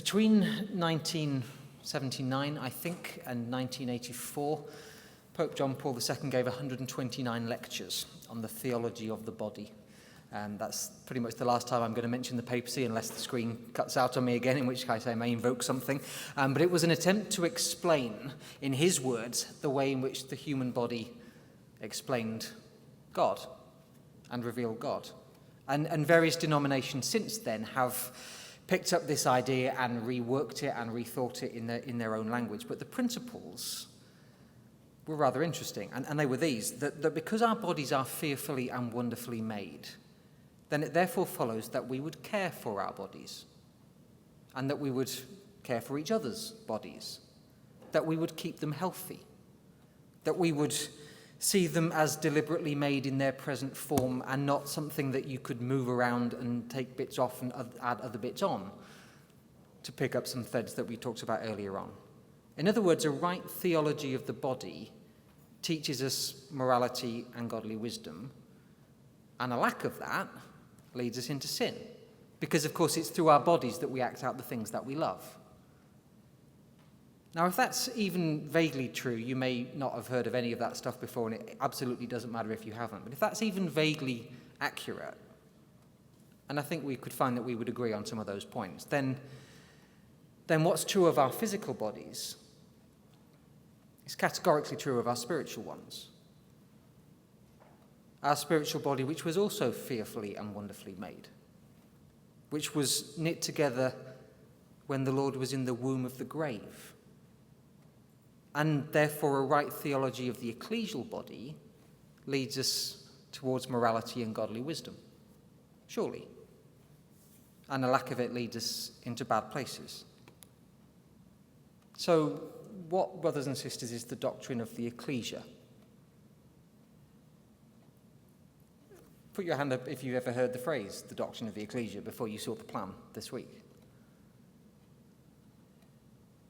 Between 1979, I think, and 1984, Pope John Paul II gave 129 lectures on the theology of the body. And that's pretty much the last time I'm going to mention the papacy, unless the screen cuts out on me again, in which case I may invoke something. But it was an attempt to explain, in his words, the way in which the human body explained God and revealed God. And various denominations since then have picked up this idea and reworked it and rethought it in their own language. But the principles were rather interesting, and they were these, that because our bodies are fearfully and wonderfully made, then it therefore follows that we would care for our bodies, and that we would care for each other's bodies, that we would keep them healthy, that we would see them as deliberately made in their present form and not something that you could move around and take bits off and add other bits on, to pick up some threads that we talked about earlier on. In other words, a right theology of the body teaches us morality and godly wisdom, and a lack of that leads us into sin, because of course it's through our bodies that we act out the things that we love. Now, if that's even vaguely true, you may not have heard of any of that stuff before, and it absolutely doesn't matter if you haven't, but if that's even vaguely accurate, and I think we could find that we would agree on some of those points, then what's true of our physical bodies is categorically true of our spiritual ones. Our spiritual body, which was also fearfully and wonderfully made, which was knit together when the Lord was in the womb of the grave. And therefore a right theology of the ecclesial body leads us towards morality and godly wisdom, surely. And a lack of it leads us into bad places. So what, brothers and sisters, is the doctrine of the Ecclesia? Put your hand up if you've ever heard the phrase, the doctrine of the Ecclesia, before you saw the plan this week.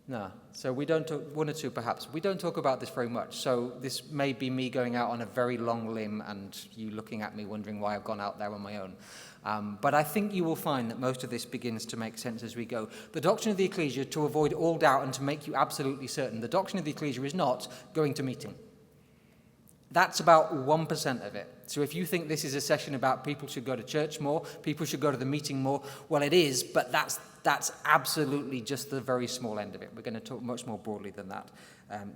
No. So we don't talk, one or two perhaps. We don't talk about this very much. So this may be me going out on a very long limb and you looking at me wondering why I've gone out there on my own. But I think you will find that most of this begins to make sense as we go. The doctrine of the Ecclesia, to avoid all doubt and to make you absolutely certain, the doctrine of the Ecclesia is not going to meeting. That's about 1% of it. So if you think this is a session about people should go to church more, people should go to the meeting more, well, it is, but that's absolutely just the very small end of it. We're going to talk much more broadly than that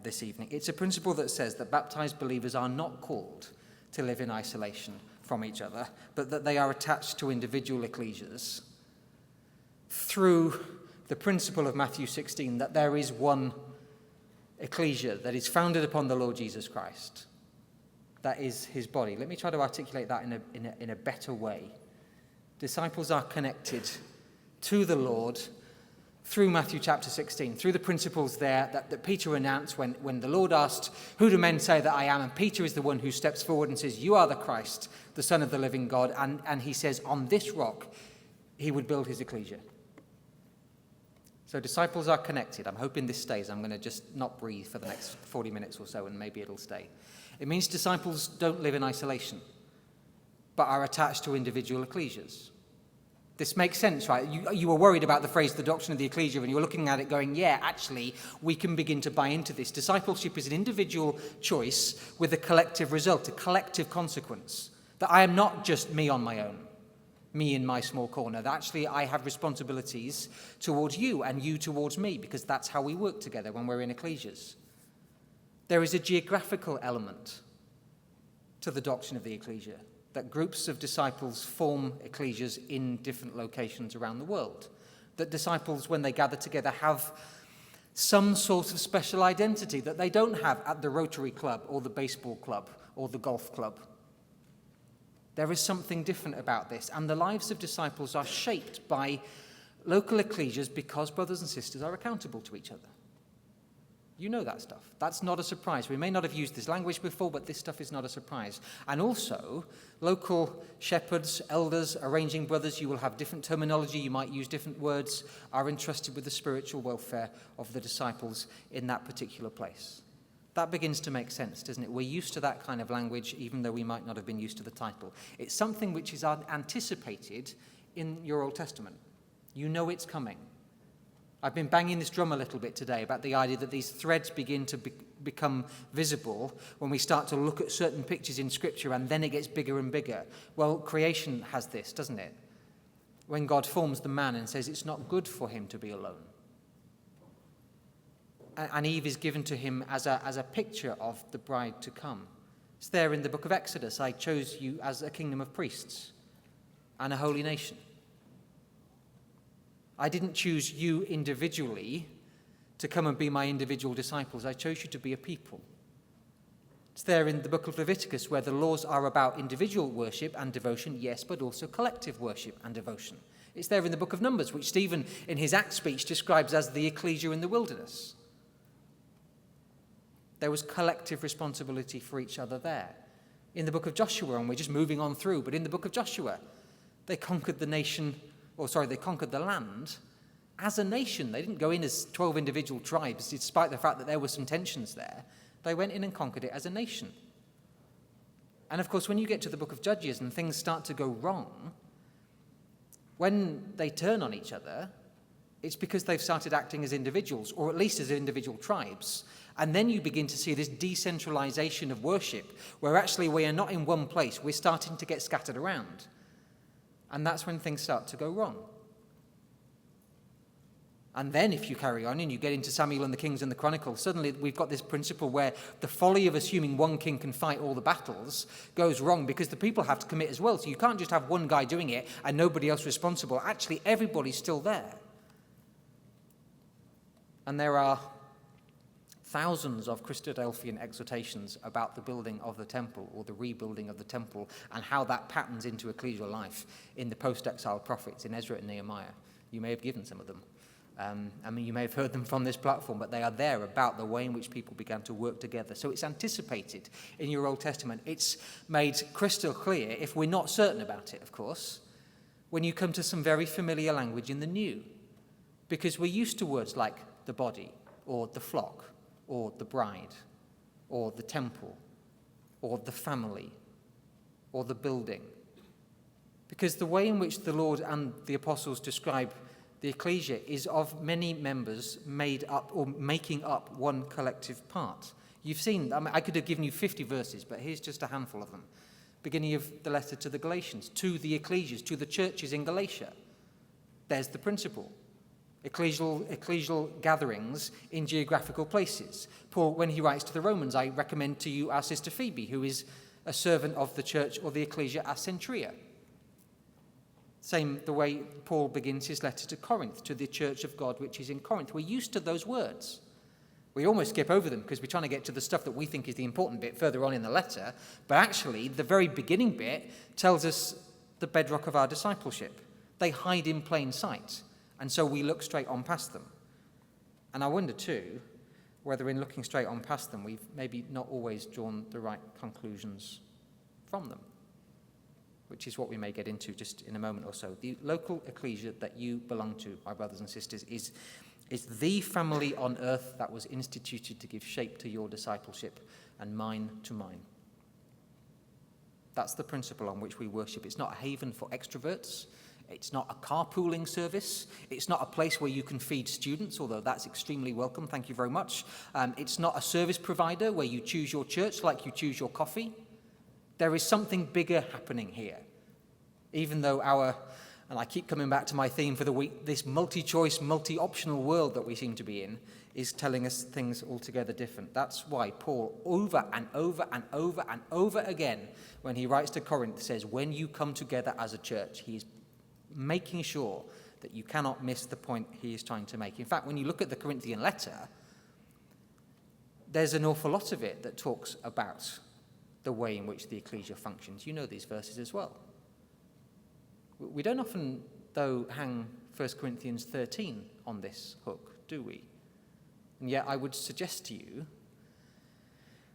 this evening. It's a principle that says that baptized believers are not called to live in isolation from each other, but that they are attached to individual ecclesias through the principle of Matthew 16, that there is one ecclesia that is founded upon the Lord Jesus Christ. That is his body. Let me try to articulate that in a better way. Disciples are connected to the Lord through Matthew chapter 16, through the principles there that Peter announced when the Lord asked, "Who do men say that I am?" And Peter is the one who steps forward and says, "You are the Christ, the Son of the living God." And he says, on this rock, he would build his ecclesia. So disciples are connected. I'm hoping this stays. I'm going to just not breathe for the next 40 minutes or so, and maybe it'll stay. It means disciples don't live in isolation, but are attached to individual ecclesias. This makes sense, right? You were worried about the phrase, the doctrine of the ecclesia, and you were looking at it going, yeah, actually, we can begin to buy into this. Discipleship is an individual choice with a collective result, a collective consequence. That I am not just me on my own, me in my small corner. That actually I have responsibilities towards you and you towards me, because that's how we work together when we're in ecclesias. There is a geographical element to the doctrine of the ecclesia, that groups of disciples form ecclesias in different locations around the world. That disciples, when they gather together, have some sort of special identity that they don't have at the Rotary Club or the baseball club or the golf club. There is something different about this, and the lives of disciples are shaped by local ecclesias because brothers and sisters are accountable to each other. You know that stuff. That's not a surprise. We may not have used this language before, but this stuff is not a surprise. And also, local shepherds, elders, arranging brothers, you will have different terminology, you might use different words, are entrusted with the spiritual welfare of the disciples in that particular place. That begins to make sense, doesn't it? We're used to that kind of language, even though we might not have been used to the title. It's something which is anticipated in your Old Testament. You know it's coming. I've been banging this drum a little bit today about the idea that these threads begin to become visible when we start to look at certain pictures in Scripture, and then it gets bigger and bigger. Well, creation has this, doesn't it? When God forms the man and says it's not good for him to be alone. And Eve is given to him as a picture of the bride to come. It's there in the book of Exodus. I chose you as a kingdom of priests and a holy nation. I didn't choose you individually to come and be my individual disciples. I chose you to be a people. It's there in the book of Leviticus, where the laws are about individual worship and devotion, yes, but also collective worship and devotion. It's there in the book of Numbers, which Stephen, in his Acts speech, describes as the Ecclesia in the wilderness. There was collective responsibility for each other there. In the book of Joshua, and we're just moving on through, but in the book of Joshua, they conquered they conquered the land as a nation. They didn't go in as 12 individual tribes, despite the fact that there were some tensions there. They went in and conquered it as a nation. And of course, when you get to the book of Judges and things start to go wrong, when they turn on each other, it's because they've started acting as individuals, or at least as individual tribes. And then you begin to see this decentralization of worship, where actually we are not in one place, we're starting to get scattered around. And that's when things start to go wrong. And then if you carry on and you get into Samuel and the Kings and the Chronicles, suddenly we've got this principle where the folly of assuming one king can fight all the battles goes wrong, because the people have to commit as well. So you can't just have one guy doing it and nobody else responsible. Actually, everybody's still there. And there are thousands of Christadelphian exhortations about the building of the temple, or the rebuilding of the temple, and how that patterns into ecclesial life in the post-exile prophets in Ezra and Nehemiah. You may have given some of them. You may have heard them from this platform, but they are there about the way in which people began to work together. So it's anticipated in your Old Testament. It's made crystal clear, if we're not certain about it, of course, when you come to some very familiar language in the New. Because we're used to words like the body, or the flock, or the bride, or the temple, or the family, or the building. Because the way in which the Lord and the apostles describe the ecclesia is of many members made up or making up one collective part. You've seen, I could have given you 50 verses, but here's just a handful of them. Beginning of the letter to the Galatians, to the ecclesias, to the churches in Galatia. There's the principle. Ecclesial gatherings in geographical places. Paul, when he writes to the Romans, I recommend to you our sister Phoebe, who is a servant of the church or the ecclesia at Centuria. Same the way Paul begins his letter to Corinth, to the church of God which is in Corinth. We're used to those words. We almost skip over them because we're trying to get to the stuff that we think is the important bit further on in the letter. But actually, the very beginning bit tells us the bedrock of our discipleship. They hide in plain sight. And so we look straight on past them. And I wonder too, whether in looking straight on past them, we've maybe not always drawn the right conclusions from them, which is what we may get into just in a moment or so. The local ecclesia that you belong to, my brothers and sisters, is the family on earth that was instituted to give shape to your discipleship and mine to mine. That's the principle on which we worship. It's not a haven for extroverts. It's not a carpooling service. It's not a place where you can feed students, although that's extremely welcome. Thank you very much. It's not a service provider where you choose your church like you choose your coffee. There is something bigger happening here. Even though and I keep coming back to my theme for the week, this multi-choice, multi-optional world that we seem to be in is telling us things altogether different. That's why Paul, over and over and over and over again, when he writes to Corinth, says, when you come together as a church, he's making sure that you cannot miss the point he is trying to make. In fact, when you look at the Corinthian letter, there's an awful lot of it that talks about the way in which the ecclesia functions. You know these verses as well. We don't often, though, hang 1 Corinthians 13 on this hook, do we? And yet I would suggest to you,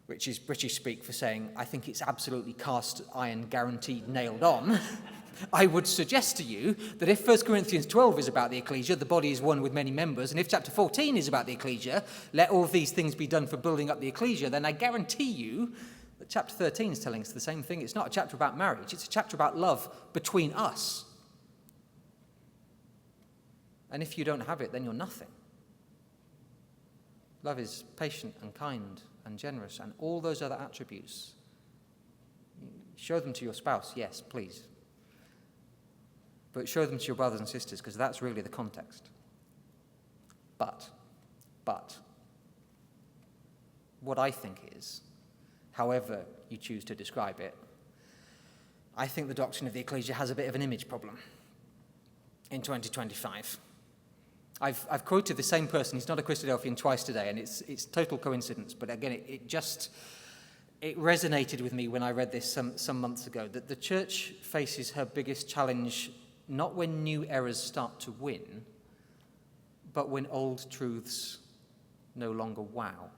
which is British speak for saying, I think it's absolutely cast iron, guaranteed, nailed on, I would suggest to you that if 1 Corinthians 12 is about the ecclesia, the body is one with many members, and if chapter 14 is about the ecclesia, let all these things be done for building up the ecclesia, then I guarantee you that chapter 13 is telling us the same thing. It's not a chapter about marriage, it's a chapter about love between us. And if you don't have it, then you're nothing. Love is patient and kind and generous and all those other attributes. Show them to your spouse, yes, please. But show them to your brothers and sisters, because that's really the context. But, what I think is, however you choose to describe it, I think the doctrine of the Ecclesia has a bit of an image problem in 2025. I've quoted the same person, he's not a Christadelphian, twice today, and it's total coincidence, but again, it resonated with me when I read this some months ago, that the church faces her biggest challenge not when new errors start to win, but when old truths no longer wow.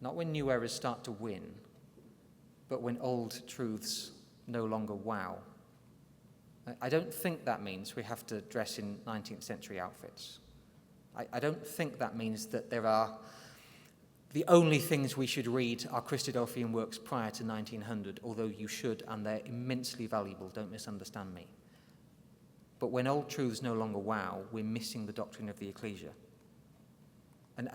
Not when new errors start to win, but when old truths no longer wow. I don't think that means we have to dress in 19th century outfits. I don't think that means that the only things we should read are Christadelphian works prior to 1900, although you should, and they're immensely valuable, don't misunderstand me. But when old truths no longer wow, we're missing the doctrine of the Ecclesia. And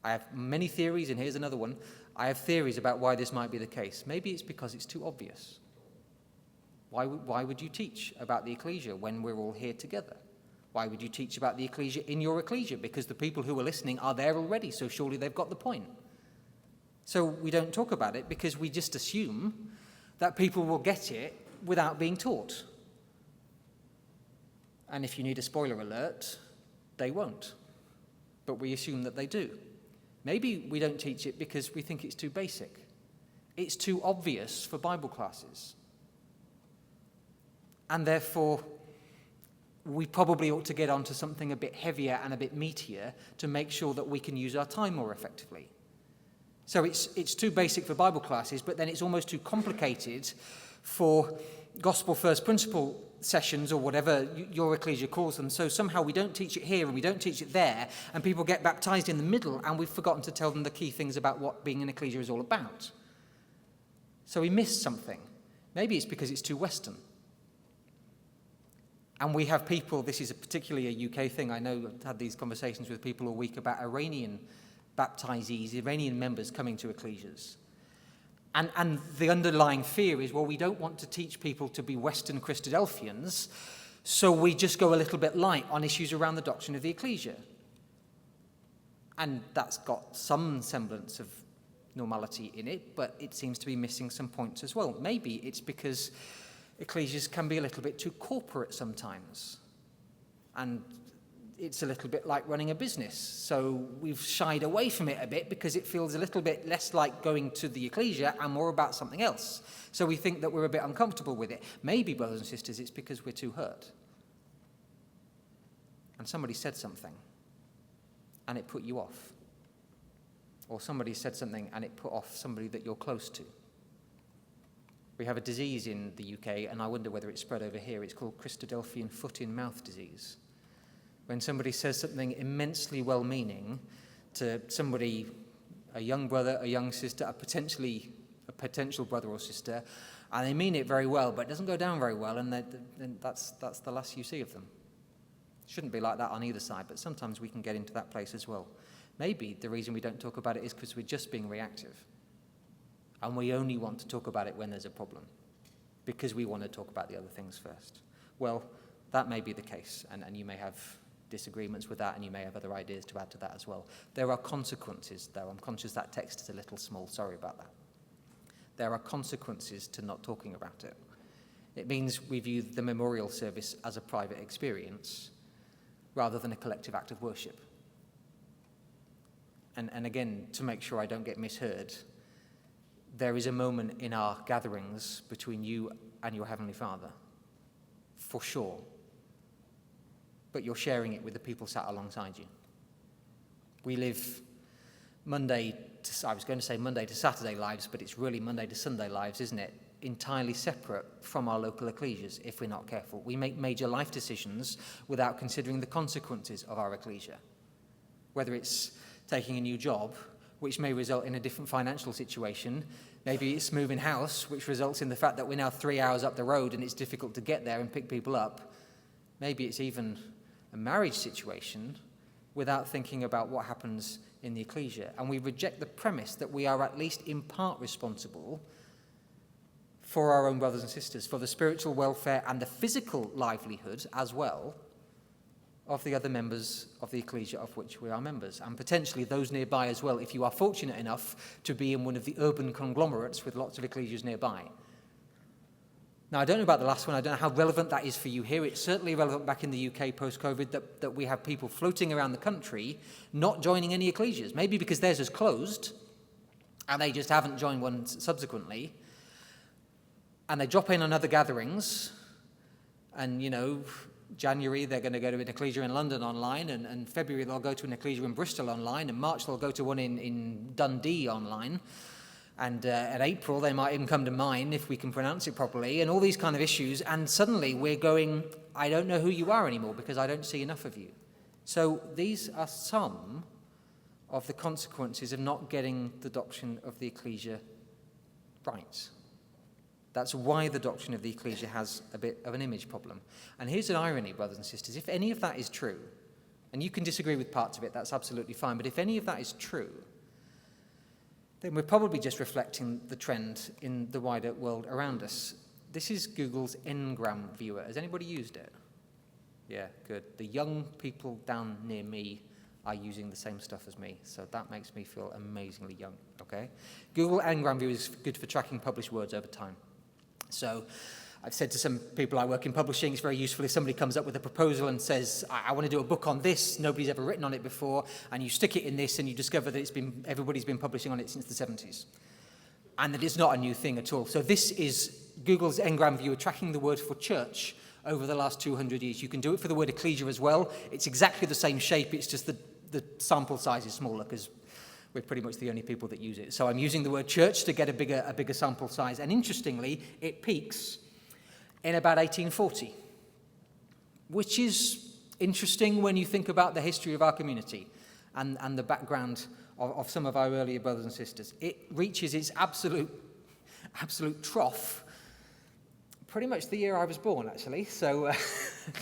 I have many theories, and here's another one. I have theories about why this might be the case. Maybe it's because it's too obvious. Why would you teach about the Ecclesia when we're all here together? Why would you teach about the Ecclesia in your Ecclesia? Because the people who are listening are there already, so surely they've got the point. So we don't talk about it because we just assume that people will get it without being taught. And if you need a spoiler alert, they won't. But we assume that they do. Maybe we don't teach it because we think it's too basic. It's too obvious for Bible classes. And therefore, we probably ought to get onto something a bit heavier and a bit meatier to make sure that we can use our time more effectively. So it's too basic for Bible classes, but then it's almost too complicated for gospel first principle sessions or whatever your Ecclesia calls them. So somehow we don't teach it here and we don't teach it there, and people get baptized in the middle, and we've forgotten to tell them the key things about what being an Ecclesia is all about. So we missed something. Maybe it's because it's too Western. And we have people, this is particularly a UK thing, I know I've had these conversations with people all week about Iranian baptizees, Iranian members coming to ecclesias. And the underlying fear is, well, we don't want to teach people to be Western Christadelphians, so we just go a little bit light on issues around the doctrine of the Ecclesia. And that's got some semblance of normality in it, but it seems to be missing some points as well. Maybe it's because ecclesias can be a little bit too corporate sometimes. And it's a little bit like running a business. So we've shied away from it a bit because it feels a little bit less like going to the ecclesia and more about something else. So we think that we're a bit uncomfortable with it. Maybe, brothers and sisters, it's because we're too hurt. And somebody said something and it put you off. Or somebody said something and it put off somebody that you're close to. We have a disease in the UK, and I wonder whether it's spread over here. It's called Christadelphian foot-in-mouth disease. When somebody says something immensely well-meaning to somebody, a young brother, a young sister, a potential brother or sister, and they mean it very well, but it doesn't go down very well, and then that's the last you see of them. It shouldn't be like that on either side, but sometimes we can get into that place as well. Maybe the reason we don't talk about it is because we're just being reactive. And we only want to talk about it when there's a problem, because we want to talk about the other things first. Well, that may be the case, and you may have disagreements with that, and you may have other ideas to add to that as well. There are consequences, though. I'm conscious that text is a little small. Sorry about that. There are consequences to not talking about it. It means we view the memorial service as a private experience rather than a collective act of worship. And again, to make sure I don't get misheard, there is a moment in our gatherings between you and your Heavenly Father, for sure. But you're sharing it with the people sat alongside you. We live Monday to Saturday lives, but it's really Monday to Sunday lives, isn't it? Entirely separate from our local ecclesias if we're not careful. We make major life decisions without considering the consequences of our ecclesia. Whether it's taking a new job, which may result in a different financial situation. Maybe it's moving house, which results in the fact that we're now 3 hours up the road and it's difficult to get there and pick people up. maybe it's even a marriage situation, without thinking about what happens in the ecclesia. And we reject the premise that we are at least in part responsible for our own brothers and sisters, for the spiritual welfare and the physical livelihood as well of the other members of the ecclesia of which we are members, and potentially those nearby as well, if you are fortunate enough to be in one of the urban conglomerates with lots of ecclesias nearby. Now, I don't know about the last one. I don't know how relevant that is for you here. It's certainly relevant back in the UK post-COVID that we have people floating around the country not joining any ecclesias, maybe because theirs is closed and they just haven't joined one subsequently, and they drop in on other gatherings, and, January they're going to go to an ecclesia in London online, and February they'll go to an ecclesia in Bristol online, and March they'll go to one in Dundee online, and in April they might even come to mine if we can pronounce it properly, and all these kind of issues, and suddenly we're going, I don't know who you are anymore because I don't see enough of you. So these are some of the consequences of not getting the doctrine of the ecclesia right. That's why the doctrine of the ecclesia has a bit of an image problem. And here's an irony, brothers and sisters. If any of that is true, and you can disagree with parts of it, that's absolutely fine, but if any of that is true, then we're probably just reflecting the trend in the wider world around us. This is Google's Ngram viewer. Has anybody used it? Yeah, good. The young people down near me are using the same stuff as me, so that makes me feel amazingly young, okay? Google Ngram viewer is good for tracking published words over time. So I've said to some people I work in publishing, it's very useful if somebody comes up with a proposal and says, I want to do a book on this, nobody's ever written on it before, and you stick it in this and you discover that everybody's been publishing on it since the 70s. And that it's not a new thing at all. So this is Google's Ngram viewer tracking the word for church over the last 200 years. You can do it for the word ecclesia as well. It's exactly the same shape, it's just the sample size is smaller because we're pretty much the only people that use it. So I'm using the word church to get a bigger sample size. And interestingly, it peaks in about 1840, which is interesting when you think about the history of our community and the background of some of our earlier brothers and sisters. It reaches its absolute trough pretty much the year I was born, actually. So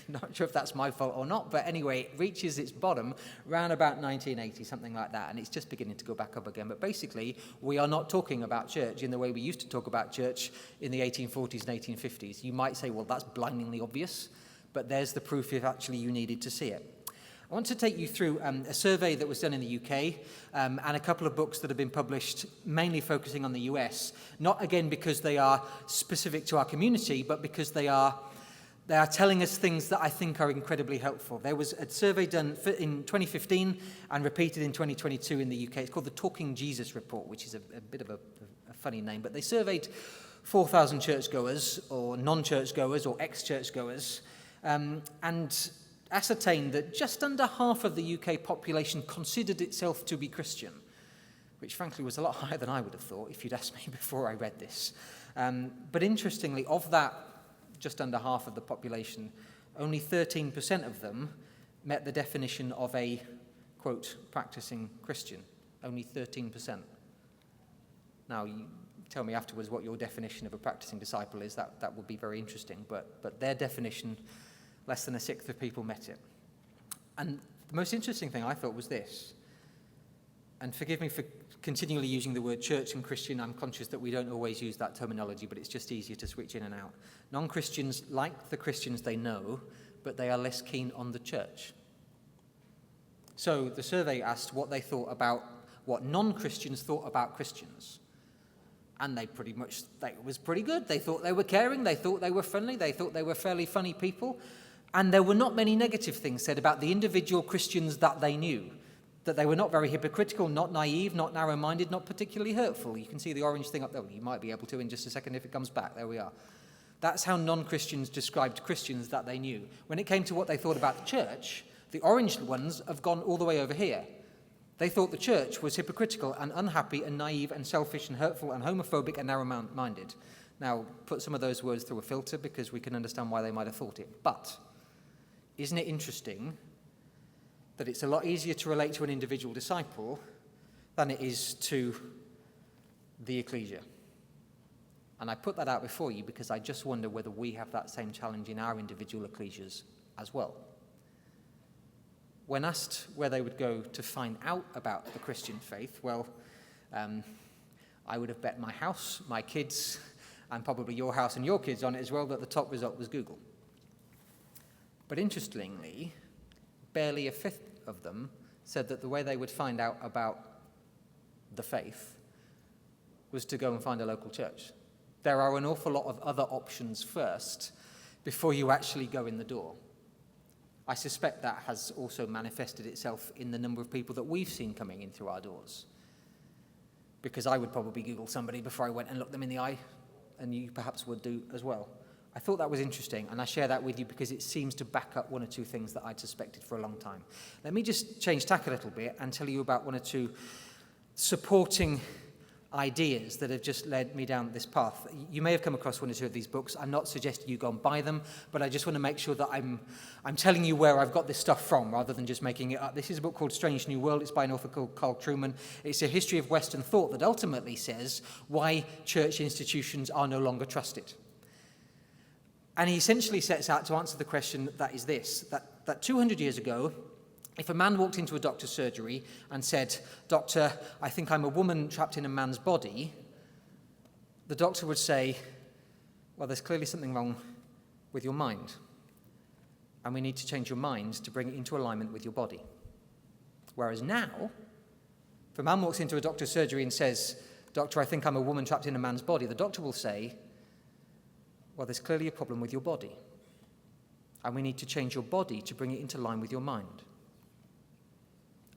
not sure if that's my fault or not, but anyway, it reaches its bottom around about 1980, something like that, and it's just beginning to go back up again. But basically, we are not talking about church in the way we used to talk about church in the 1840s and 1850s. You might say, well, that's blindingly obvious, but there's the proof if actually you needed to see it. I want to take you through a survey that was done in the UK and a couple of books that have been published, mainly focusing on the US, not again because they are specific to our community, but because they are telling us things that I think are incredibly helpful. There was a survey done in 2015 and repeated in 2022 in the UK. It's called the Talking Jesus Report, which is a bit of a funny name, but they surveyed 4,000 churchgoers or non-churchgoers or ex-churchgoers and ascertained that just under half of the UK population considered itself to be Christian, which frankly was a lot higher than I would have thought if you'd asked me before I read this. But interestingly, of that just under half of the population, only 13% of them met the definition of a, quote, practicing Christian. Only 13%. Now, you tell me afterwards what your definition of a practicing disciple is. That would be very interesting. But their definition, less than a sixth of people met it. And the most interesting thing I thought was this, and forgive me for continually using the word church and Christian. I'm conscious that we don't always use that terminology, but it's just easier to switch in and out. Non-Christians like the Christians they know, but they are less keen on the church. So the survey asked what they thought about what non-Christians thought about Christians. And it was pretty good. They thought they were caring, they thought they were friendly, they thought they were fairly funny people. And there were not many negative things said about the individual Christians that they knew. That they were not very hypocritical, not naive, not narrow-minded, not particularly hurtful. You can see the orange thing up there. You might be able to in just a second if it comes back. There we are. That's how non-Christians described Christians that they knew. When it came to what they thought about the church, the orange ones have gone all the way over here. They thought the church was hypocritical and unhappy and naive and selfish and hurtful and homophobic and narrow-minded. Now, put some of those words through a filter because we can understand why they might have thought it. But isn't it interesting that it's a lot easier to relate to an individual disciple than it is to the Ecclesia? And I put that out before you because I just wonder whether we have that same challenge in our individual ecclesias as well. When asked where they would go to find out about the Christian faith, well, I would have bet my house, my kids, and probably your house and your kids on it as well, that the top result was Google. But interestingly, barely a fifth of them said that the way they would find out about the faith was to go and find a local church. There are an awful lot of other options first before you actually go in the door. I suspect that has also manifested itself in the number of people that we've seen coming in through our doors. Because I would probably Google somebody before I went and looked them in the eye, and you perhaps would do as well. I thought that was interesting, and I share that with you because it seems to back up one or two things that I'd suspected for a long time. Let me just change tack a little bit and tell you about one or two supporting ideas that have just led me down this path. You may have come across one or two of these books. I'm not suggesting you go and buy them, but I just want to make sure that I'm telling you where I've got this stuff from rather than just making it up. This is a book called Strange New World. It's by an author called Carl Trueman. It's a history of Western thought that ultimately says why church institutions are no longer trusted. And he essentially sets out to answer the question that is this, that 200 years ago, if a man walked into a doctor's surgery and said, "Doctor, I think I'm a woman trapped in a man's body," the doctor would say, "Well, there's clearly something wrong with your mind, and we need to change your mind to bring it into alignment with your body." Whereas now, if a man walks into a doctor's surgery and says, "Doctor, I think I'm a woman trapped in a man's body," the doctor will say, "Well, there's clearly a problem with your body, and we need to change your body to bring it into line with your mind."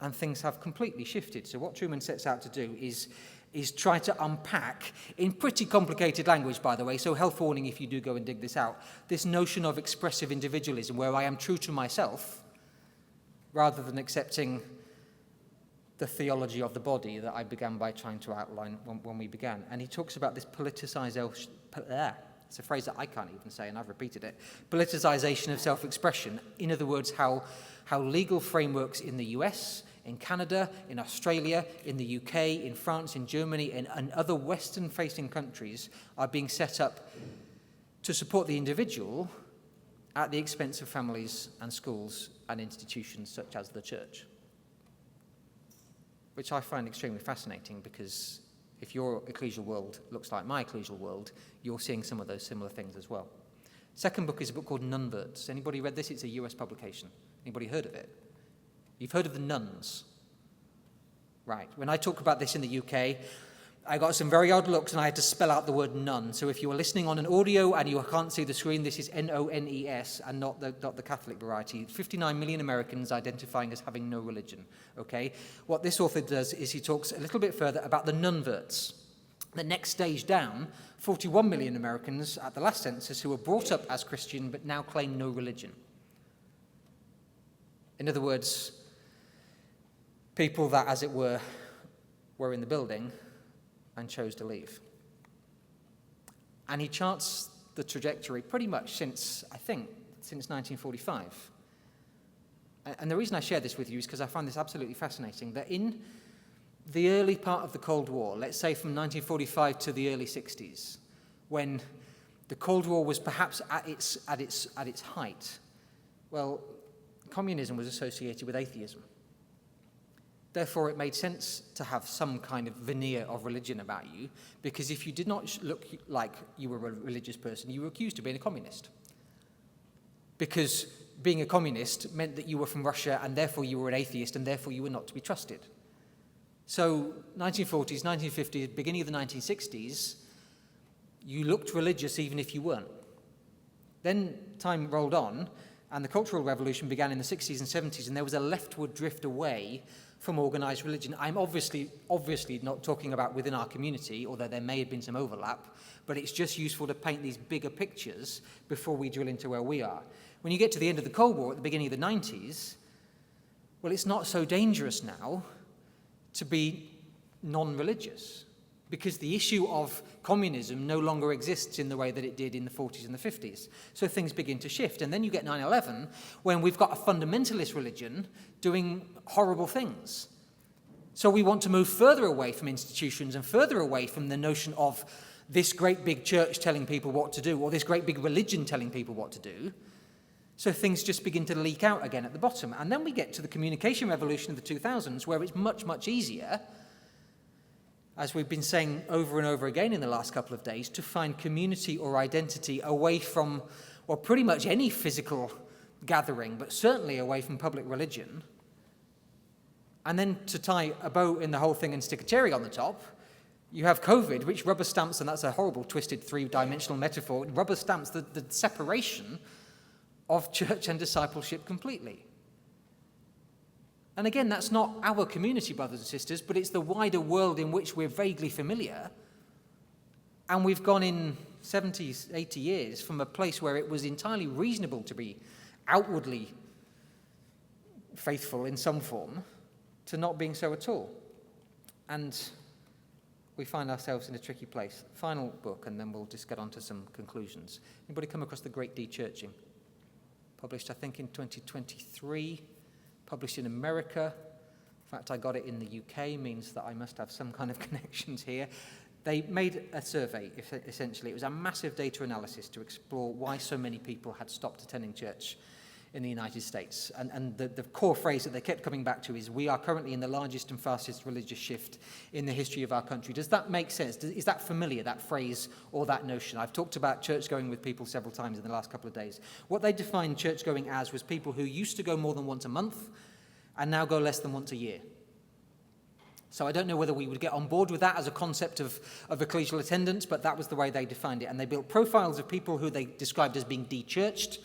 And things have completely shifted. So what Trueman sets out to do is try to unpack, in pretty complicated language, by the way, so health warning if you do go and dig this out, this notion of expressive individualism, where I am true to myself, rather than accepting the theology of the body that I began by trying to outline when we began. And he talks about this politicization, it's a phrase that I can't even say, and I've repeated it, politicization of self-expression. In other words, how legal frameworks in the US, in Canada, in Australia, in the UK, in France, in Germany, and other Western-facing countries are being set up to support the individual at the expense of families and schools and institutions such as the church. Which I find extremely fascinating, because if your ecclesial world looks like my ecclesial world, you're seeing some of those similar things as well. Second book is a book called Nunverts. Anybody read this? It's a US publication. Anybody heard of it? You've heard of the nuns. Right. When I talk about this in the UK, I got some very odd looks and I had to spell out the word nun. So if you are listening on an audio and you can't see the screen, this is N-O-N-E-S and not the Catholic variety. 59 million Americans identifying as having no religion. Okay. What this author does is he talks a little bit further about the nunverts. The next stage down, 41 million Americans at the last census who were brought up as Christian but now claim no religion. In other words, people that, as it were in the building and chose to leave. And he charts the trajectory pretty much since 1945. And the reason I share this with you is because I find this absolutely fascinating, that in the early part of the Cold War, let's say from 1945 to the early 60s, when the Cold War was perhaps at its height, well, communism was associated with atheism. Therefore, it made sense to have some kind of veneer of religion about you, because if you did not look like you were a religious person, you were accused of being a communist. Because being a communist meant that you were from Russia, and therefore you were an atheist, and therefore you were not to be trusted. So 1940s, 1950s, beginning of the 1960s, you looked religious even if you weren't. Then time rolled on, and the Cultural Revolution began in the 60s and 70s, and there was a leftward drift away from organized religion. I'm obviously not talking about within our community, although there may have been some overlap, but it's just useful to paint these bigger pictures before we drill into where we are. When you get to the end of the Cold War, at the beginning of the 90s, well, it's not so dangerous now to be non-religious, because the issue of communism no longer exists in the way that it did in the 40s and the 50s. So things begin to shift. And then you get 9/11, when we've got a fundamentalist religion doing horrible things. So we want to move further away from institutions and further away from the notion of this great big church telling people what to do, or this great big religion telling people what to do. So things just begin to leak out again at the bottom. And then we get to the communication revolution of the 2000s, where it's much, much easier, as we've been saying over and over again in the last couple of days, to find community or identity away from, or pretty much any physical gathering, but certainly away from public religion. And then to tie a bow in the whole thing and stick a cherry on the top, you have COVID, which rubber stamps, and that's a horrible, twisted, three-dimensional metaphor, rubber stamps the separation of church and discipleship completely. And again, that's not our community, brothers and sisters, but it's the wider world in which we're vaguely familiar. And we've gone in 70, 80 years from a place where it was entirely reasonable to be outwardly faithful in some form to not being so at all. And we find ourselves in a tricky place. Final book, and then we'll just get on to some conclusions. Anybody come across The Great De-Churching? Published, I think, in 2023. Published in America. In fact, I got it in the UK, means that I must have some kind of connections here. They made a survey, essentially. It was a massive data analysis to explore why so many people had stopped attending church in the United States. And the core phrase that they kept coming back to is, we are currently in the largest and fastest religious shift in the history of our country. Does that make sense? Is that familiar, that phrase or that notion? I've talked about church going with people several times in the last couple of days. What they defined church going as was people who used to go more than once a month and now go less than once a year. So I don't know whether we would get on board with that as a concept of ecclesial attendance, but that was the way they defined it. And they built profiles of people who they described as being de-churched,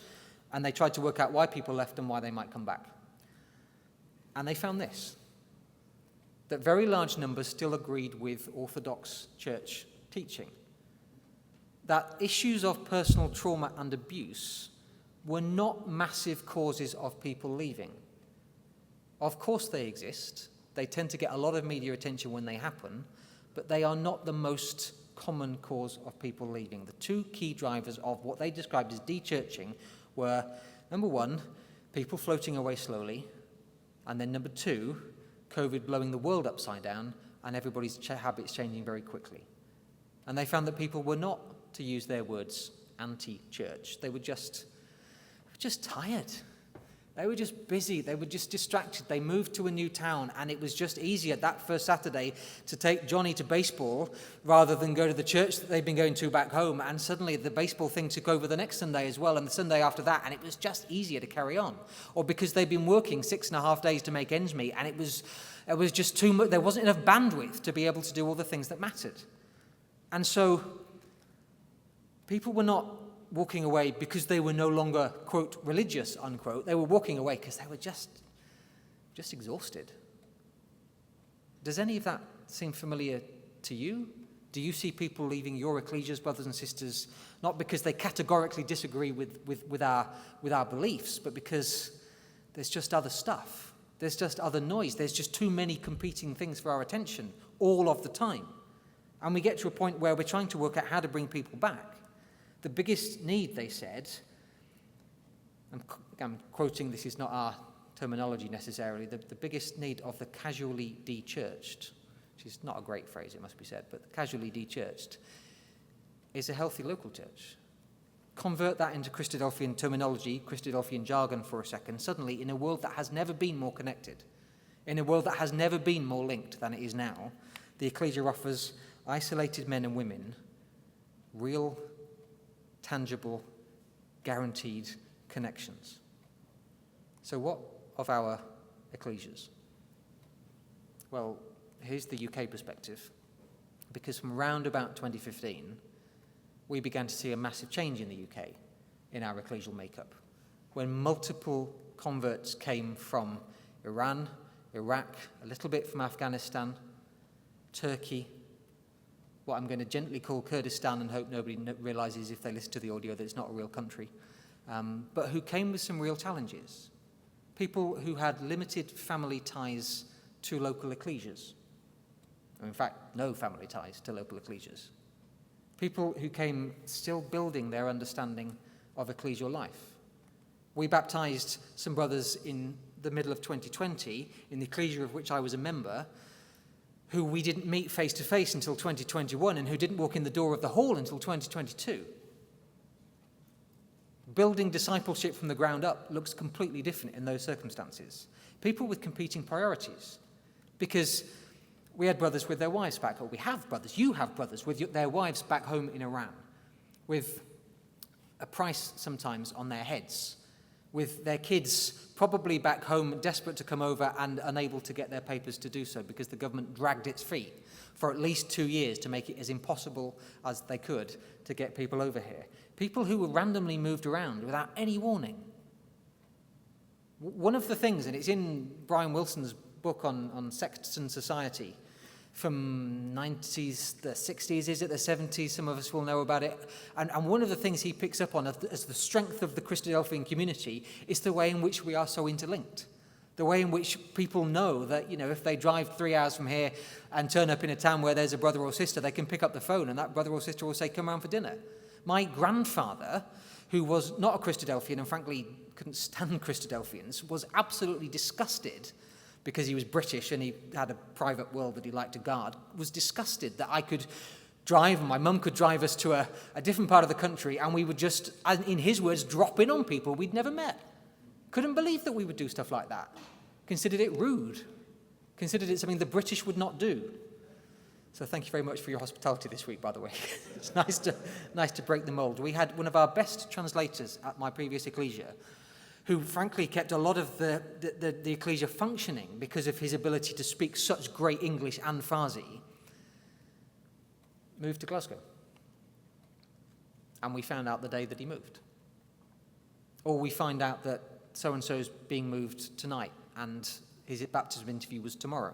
and they tried to work out why people left and why they might come back. And they found this, that very large numbers still agreed with Orthodox church teaching, that issues of personal trauma and abuse were not massive causes of people leaving. Of course they exist. They tend to get a lot of media attention when they happen, but they are not the most common cause of people leaving. The two key drivers of what they described as de-churching were, number one, people floating away slowly, and then number two, COVID blowing the world upside down and everybody's habits changing very quickly. And they found that people were not, to use their words, anti-church. They were just tired. They were just busy. They were just distracted. They moved to a new town, and it was just easier that first Saturday to take Johnny to baseball rather than go to the church that they'd been going to back home. And suddenly the baseball thing took over the next Sunday as well, and the Sunday after that, and it was just easier to carry on. Or because they'd been working 6.5 days to make ends meet, and it was just too much. There wasn't enough bandwidth to be able to do all the things that mattered. And so people were not walking away because they were no longer, quote, religious, unquote. They were walking away because they were just exhausted. Does any of that seem familiar to you? Do you see people leaving your ecclesias, brothers and sisters, not because they categorically disagree with our beliefs, but because there's just other stuff. There's just other noise. There's just too many competing things for our attention all of the time. And we get to a point where we're trying to work out how to bring people back. The biggest need, they said, I'm quoting, this is not our terminology necessarily, the biggest need of the casually de-churched, which is not a great phrase, it must be said, but casually de-churched, is a healthy local church. Convert that into Christadelphian terminology, Christadelphian jargon for a second. Suddenly, in a world that has never been more connected, in a world that has never been more linked than it is now, the Ecclesia offers isolated men and women real, tangible, guaranteed connections. So what of our ecclesias? Well, here's the UK perspective. Because from around about 2015, we began to see a massive change in the UK in our ecclesial makeup, when multiple converts came from Iran, Iraq, a little bit from Afghanistan, Turkey, what I'm going to gently call Kurdistan, and hope nobody realizes if they listen to the audio that it's not a real country, but who came with some real challenges. People who had limited family ties to local ecclesias. In fact, no family ties to local ecclesias. People who came still building their understanding of ecclesial life. We baptized some brothers in the middle of 2020, in the ecclesia of which I was a member, who we didn't meet face-to-face until 2021 and who didn't walk in the door of the hall until 2022. Building discipleship from the ground up looks completely different in those circumstances. People with competing priorities. Because we had brothers with their wives back home. We have brothers. You have brothers with their wives back home in Iran, with a price sometimes on their heads, with their kids probably back home desperate to come over and unable to get their papers to do so because the government dragged its feet for at least 2 years to make it as impossible as they could to get people over here. People who were randomly moved around without any warning. One of the things, and it's in Brian Wilson's book on sects and society from 90s, the 60s, is it the 70s? Some of us will know about it. And one of the things he picks up on as the strength of the Christadelphian community is the way in which we are so interlinked. The way in which people know that, if they drive 3 hours from here and turn up in a town where there's a brother or sister, they can pick up the phone and that brother or sister will say, come around for dinner. My grandfather, who was not a Christadelphian and frankly couldn't stand Christadelphians, was absolutely disgusted because he was British and he had a private world that he liked to guard, was disgusted that I could drive and my mum could drive us to a different part of the country and we would just, in his words, drop in on people we'd never met. Couldn't believe that we would do stuff like that. Considered it rude. Considered it something the British would not do. So thank you very much for your hospitality this week, by the way. It's nice to break the mold. We had one of our best translators at my previous Ecclesia, who frankly kept a lot of the Ecclesia functioning because of his ability to speak such great English and Farsi, moved to Glasgow. And we found out the day that he moved. Or we find out that so-and-so's being moved tonight and his baptism interview was tomorrow.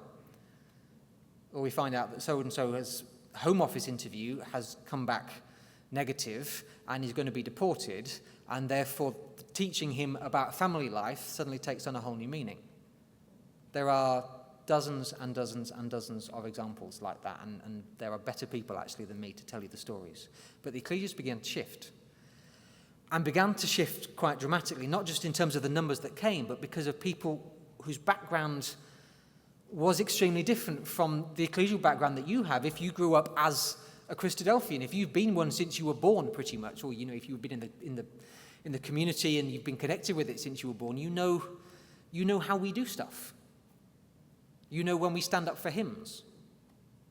Or we find out that so-and-so's Home Office interview has come back negative and he's going to be deported, and therefore teaching him about family life suddenly takes on a whole new meaning. There are dozens and dozens and dozens of examples like that, and there are better people actually than me to tell you the stories. But the ecclesias began to shift, and began to shift quite dramatically, not just in terms of the numbers that came, but because of people whose background was extremely different from the ecclesial background that you have if you grew up as a Christadelphian, if you've been one since you were born pretty much, or if you've been in the community and you've been connected with it since you were born, you know how we do stuff. You know when we stand up for hymns.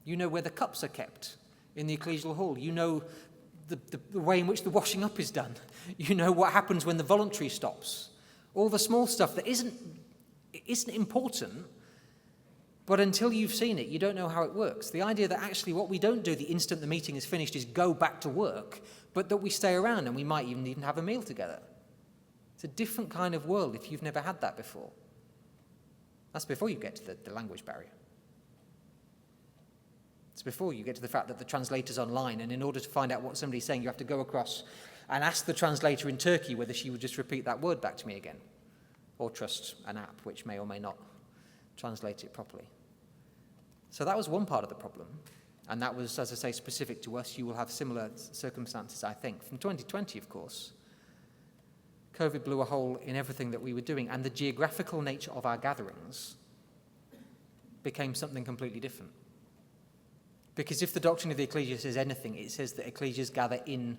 You know where the cups are kept in the ecclesial hall. You know the way in which the washing up is done. You know what happens when the voluntary stops. All the small stuff that isn't important, but until you've seen it, you don't know how it works. The idea that actually what we don't do the instant the meeting is finished is go back to work, but that we stay around and we might even have a meal together. It's a different kind of world if you've never had that before. That's before you get to the language barrier. It's before you get to the fact that the translator's online, and in order to find out what somebody's saying, you have to go across and ask the translator in Turkey whether she would just repeat that word back to me again, or trust an app which may or may not translate it properly. So that was one part of the problem, and that was, as I say, specific to us. You will have similar circumstances, I think. From 2020, of course, COVID blew a hole in everything that we were doing, and the geographical nature of our gatherings became something completely different. Because if the doctrine of the Ecclesia says anything, it says that ecclesias gather in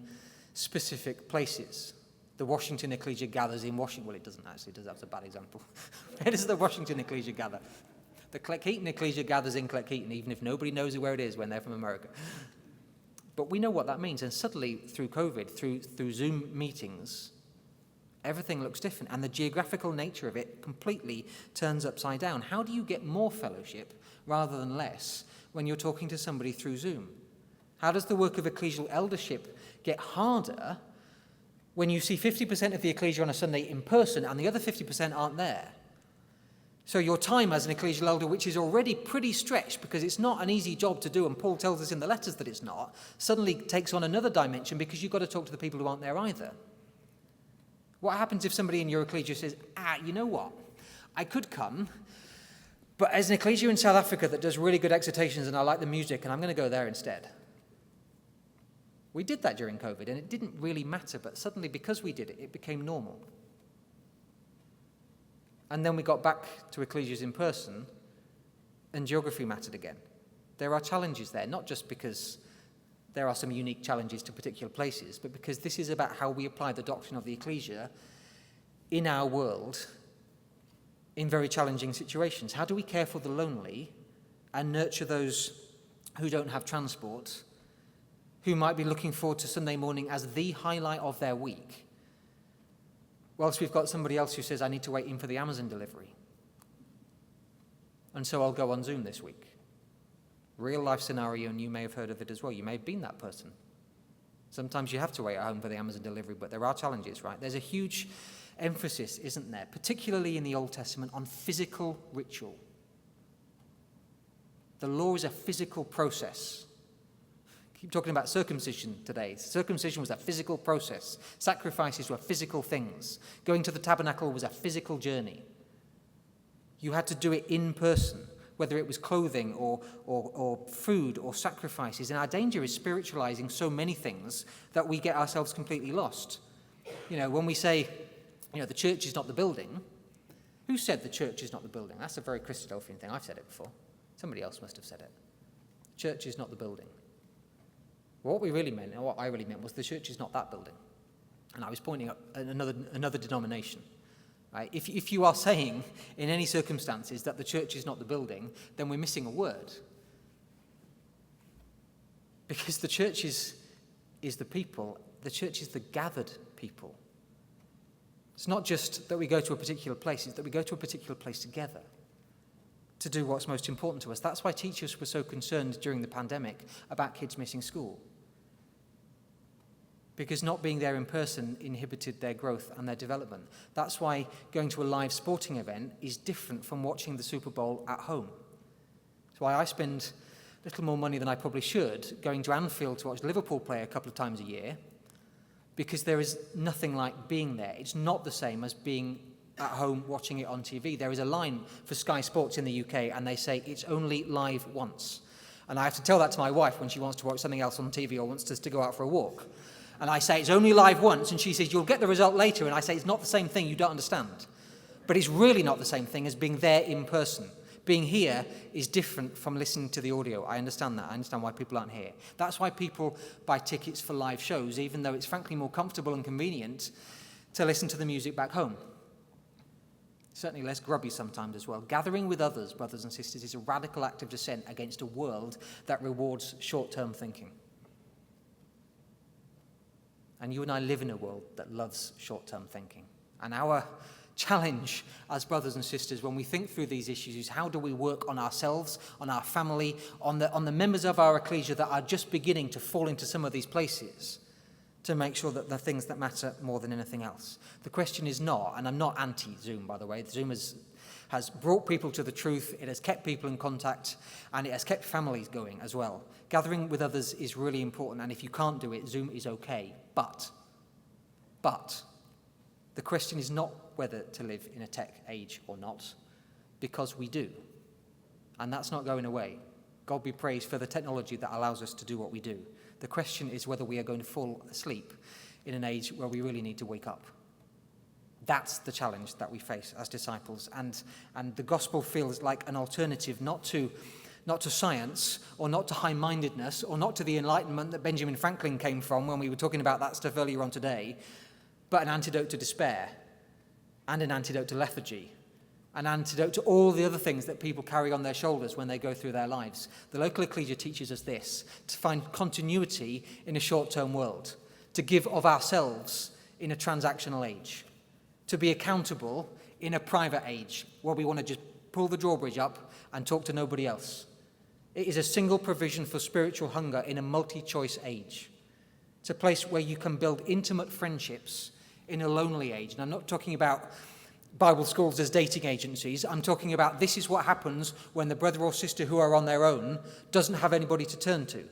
specific places. The Washington Ecclesia gathers in Washington. Well, it doesn't actually, does. That's a bad example. Where does the Washington Ecclesia gather? The Cleckheaton Ecclesia gathers in Cleckheaton, even if nobody knows where it is when they're from America. But we know what that means. And suddenly, through COVID, through Zoom meetings, everything looks different. And the geographical nature of it completely turns upside down. How do you get more fellowship rather than less when you're talking to somebody through Zoom? How does the work of ecclesial eldership get harder when you see 50% of the ecclesia on a Sunday in person and the other 50% aren't there? So your time as an ecclesial elder, which is already pretty stretched because it's not an easy job to do, and Paul tells us in the letters that it's not, suddenly takes on another dimension because you've got to talk to the people who aren't there either. What happens if somebody in your ecclesia says, you know what, I could come, but as an ecclesia in South Africa that does really good exhortations and I like the music, and I'm going to go there instead. We did that during COVID, and it didn't really matter, but suddenly because we did it, it became normal. And then we got back to ecclesias in person, and geography mattered again. There are challenges there, not just because there are some unique challenges to particular places, but because this is about how we apply the doctrine of the Ecclesia in our world in very challenging situations. How do we care for the lonely and nurture those who don't have transport, who might be looking forward to Sunday morning as the highlight of their week, whilst we've got somebody else who says, I need to wait in for the Amazon delivery, and so I'll go on Zoom this week. Real life scenario, and you may have heard of it as well. You may have been that person. Sometimes you have to wait at home for the Amazon delivery, but there are challenges, right? There's a huge emphasis, isn't there, particularly in the Old Testament, on physical ritual. The law is a physical process. Keep talking about circumcision today. Circumcision was a physical process. Sacrifices were physical things. Going to the tabernacle was a physical journey. You had to do it in person, whether it was clothing or food or sacrifices. And our danger is spiritualizing so many things that we get ourselves completely lost. When we say, the church is not the building, who said the church is not the building? That's a very Christadelphian thing. I've said it before. Somebody else must have said it. The church is not the building. What we really meant, and what I really meant, was the church is not that building. And I was pointing at another denomination. Right? If you are saying in any circumstances that the church is not the building, then we're missing a word. Because the church is the people. The church is the gathered people. It's not just that we go to a particular place, it's that we go to a particular place together to do what's most important to us. That's why teachers were so concerned during the pandemic about kids missing school. Because not being there in person inhibited their growth and their development. That's why going to a live sporting event is different from watching the Super Bowl at home. That's why I spend a little more money than I probably should going to Anfield to watch Liverpool play a couple of times a year, because there is nothing like being there. It's not the same as being at home watching it on TV. There is a line for Sky Sports in the UK, and they say it's only live once. And I have to tell that to my wife when she wants to watch something else on TV or wants us to go out for a walk. And I say, it's only live once, and she says, you'll get the result later. And I say, it's not the same thing, you don't understand. But it's really not the same thing as being there in person. Being here is different from listening to the audio. I understand that. I understand why people aren't here. That's why people buy tickets for live shows, even though it's frankly more comfortable and convenient to listen to the music back home. Certainly less grubby sometimes as well. Gathering with others, brothers and sisters, is a radical act of dissent against a world that rewards short-term thinking. And you and I live in a world that loves short-term thinking. And our challenge as brothers and sisters when we think through these issues is, how do we work on ourselves, on our family, on the members of our ecclesia that are just beginning to fall into some of these places, to make sure that the things that matter more than anything else. The question is not, and I'm not anti-Zoom, by the way. Zoom has brought people to the truth, it has kept people in contact, and it has kept families going as well. Gathering with others is really important, and if you can't do it, Zoom is okay. But the question is not whether to live in a tech age or not, because we do. And that's not going away. God be praised for the technology that allows us to do what we do. The question is whether we are going to fall asleep in an age where we really need to wake up. That's the challenge that we face as disciples. And the gospel feels like an alternative not to science, or not to high-mindedness, or not to the enlightenment that Benjamin Franklin came from when we were talking about that stuff earlier on today, but an antidote to despair, and an antidote to lethargy, an antidote to all the other things that people carry on their shoulders when they go through their lives. The local ecclesia teaches us this: to find continuity in a short-term world, to give of ourselves in a transactional age, to be accountable in a private age where we want to just pull the drawbridge up and talk to nobody else. It is a single provision for spiritual hunger in a multi-choice age. It's a place where you can build intimate friendships in a lonely age. And I'm not talking about Bible schools as dating agencies. I'm talking about this is what happens when the brother or sister who are on their own doesn't have anybody to turn to.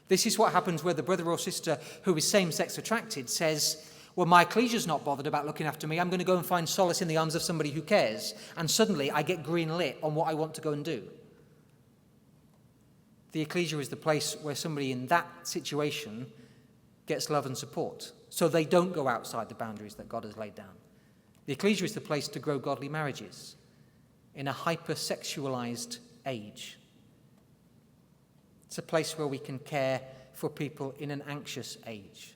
This is what happens where the brother or sister who is same-sex attracted says, well, my ecclesia's not bothered about looking after me. I'm going to go and find solace in the arms of somebody who cares. And suddenly I get green lit on what I want to go and do. The ecclesia is the place where somebody in that situation gets love and support, so they don't go outside the boundaries that God has laid down. The ecclesia is the place to grow godly marriages in a hyper-sexualized age. It's a place where we can care for people in an anxious age.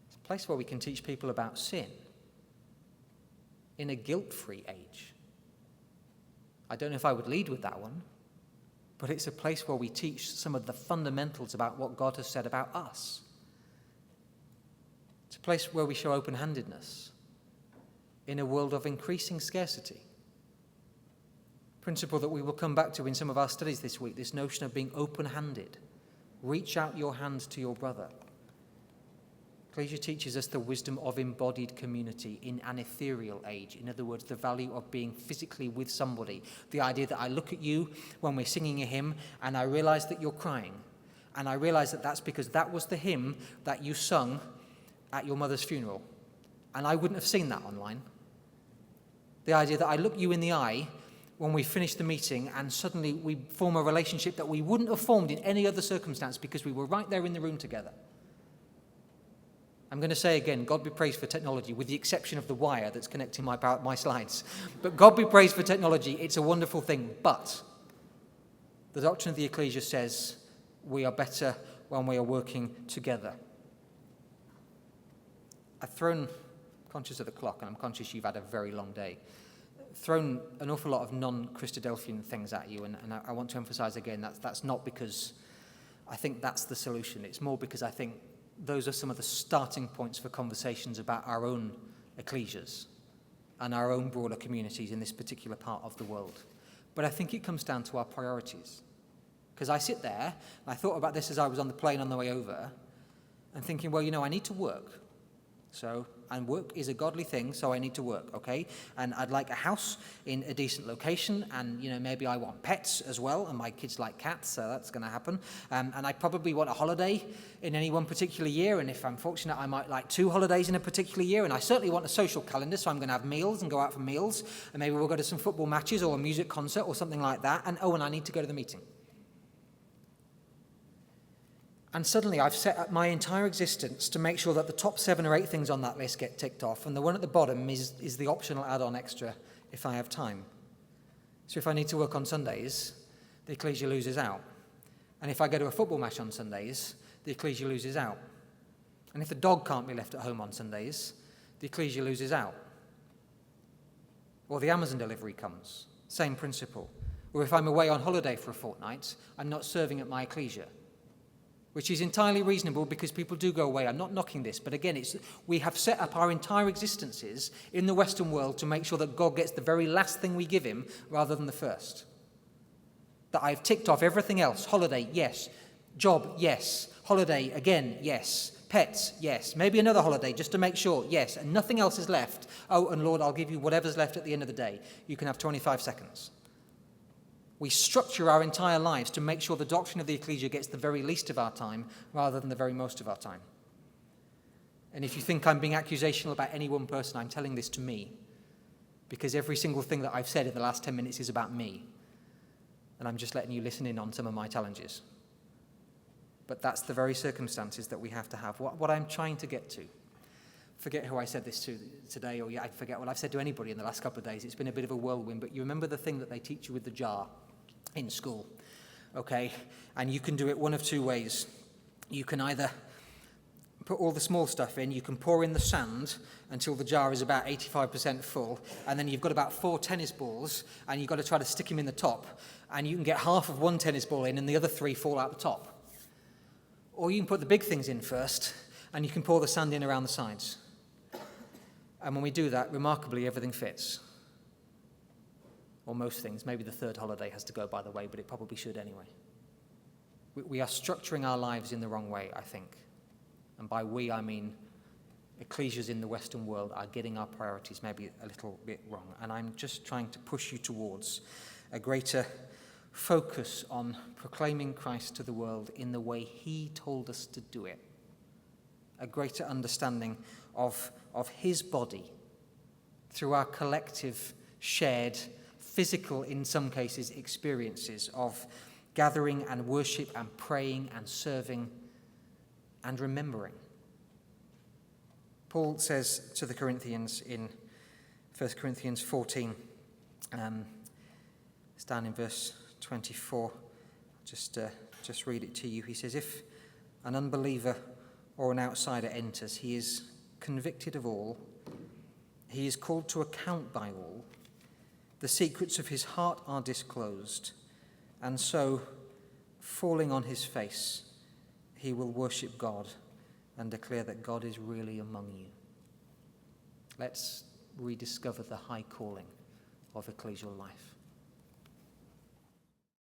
It's a place where we can teach people about sin in a guilt-free age. I don't know if I would lead with that one, but it's a place where we teach some of the fundamentals about what God has said about us. It's a place where we show open-handedness in a world of increasing scarcity. Principle that we will come back to in some of our studies this week, this notion of being open-handed. Reach out your hand to your brother. Ecclesia teaches us the wisdom of embodied community in an ethereal age. In other words, the value of being physically with somebody. The idea that I look at you when we're singing a hymn and I realize that you're crying. And I realize that that's because that was the hymn that you sung at your mother's funeral. And I wouldn't have seen that online. The idea that I look you in the eye when we finish the meeting and suddenly we form a relationship that we wouldn't have formed in any other circumstance because we were right there in the room together. I'm going to say again, God be praised for technology, with the exception of the wire that's connecting my slides. But God be praised for technology. It's a wonderful thing. But the doctrine of the Ecclesia says we are better when we are working together. I've thrown, conscious of the clock, and I'm conscious you've had a very long day, thrown an awful lot of non-Christadelphian things at you, and I want to emphasize again, that's not because I think that's the solution. It's more because I think those are some of the starting points for conversations about our own ecclesias and our own broader communities in this particular part of the world. But I think it comes down to our priorities. Because I sit there, and I thought about this as I was on the plane on the way over, and thinking, well, I need to work. And work is a godly thing, so I need to work, okay? And I'd like a house in a decent location, and, maybe I want pets as well, and my kids like cats, so that's going to happen. And I probably want a holiday in any one particular year, and if I'm fortunate, I might like 2 holidays in a particular year, and I certainly want a social calendar, so I'm going to have meals and go out for meals, and maybe we'll go to some football matches or a music concert or something like that, and I need to go to the meeting. And suddenly I've set up my entire existence to make sure that the top 7 or 8 things on that list get ticked off, and the one at the bottom is the optional add-on extra if I have time. So if I need to work on Sundays, the Ecclesia loses out. And if I go to a football match on Sundays, the Ecclesia loses out. And if the dog can't be left at home on Sundays, the Ecclesia loses out. Or the Amazon delivery comes, same principle. Or if I'm away on holiday for a fortnight, I'm not serving at my Ecclesia, which is entirely reasonable because people do go away. I'm not knocking this, but again, we have set up our entire existences in the Western world to make sure that God gets the very last thing we give him rather than the first. That I've ticked off everything else. Holiday, yes. Job, yes. Holiday, again, yes. Pets, yes. Maybe another holiday just to make sure, yes. And nothing else is left. Oh, and Lord, I'll give you whatever's left at the end of the day. You can have 25 seconds. We structure our entire lives to make sure the doctrine of the Ecclesia gets the very least of our time rather than the very most of our time. And if you think I'm being accusational about any one person, I'm telling this to me, because every single thing that I've said in the last 10 minutes is about me. And I'm just letting you listen in on some of my challenges. But that's the very circumstances that we have to have. What I'm trying to get to, forget who I said this to today, or I forget what I've said to anybody in the last couple of days. It's been a bit of a whirlwind, but you remember the thing that they teach you with the jar in school, okay? And you can do it one of 2 ways. You can either put all the small stuff in, you can pour in the sand until the jar is about 85% full, and then you've got about 4 tennis balls, and you've got to try to stick them in the top, and you can get half of 1 tennis ball in, and the other 3 fall out the top. Or you can put the big things in first, and you can pour the sand in around the sides. And when we do that, remarkably, everything fits. Or most things. Maybe the 3rd holiday has to go, by the way, but it probably should anyway. We are structuring our lives in the wrong way, I think. And by we, I mean ecclesias in the Western world are getting our priorities maybe a little bit wrong. And I'm just trying to push you towards a greater focus on proclaiming Christ to the world in the way he told us to do it. A greater understanding of his body through our collective, shared, physical, in some cases, experiences of gathering and worship and praying and serving and remembering. Paul says to the Corinthians in 1 Corinthians 14, it's down in verse 24, just just read it to you. He says, if an unbeliever or an outsider enters, he is convicted of all, he is called to account by all, the secrets of his heart are disclosed, and so, falling on his face, he will worship God and declare that God is really among you. Let's rediscover the high calling of ecclesial life.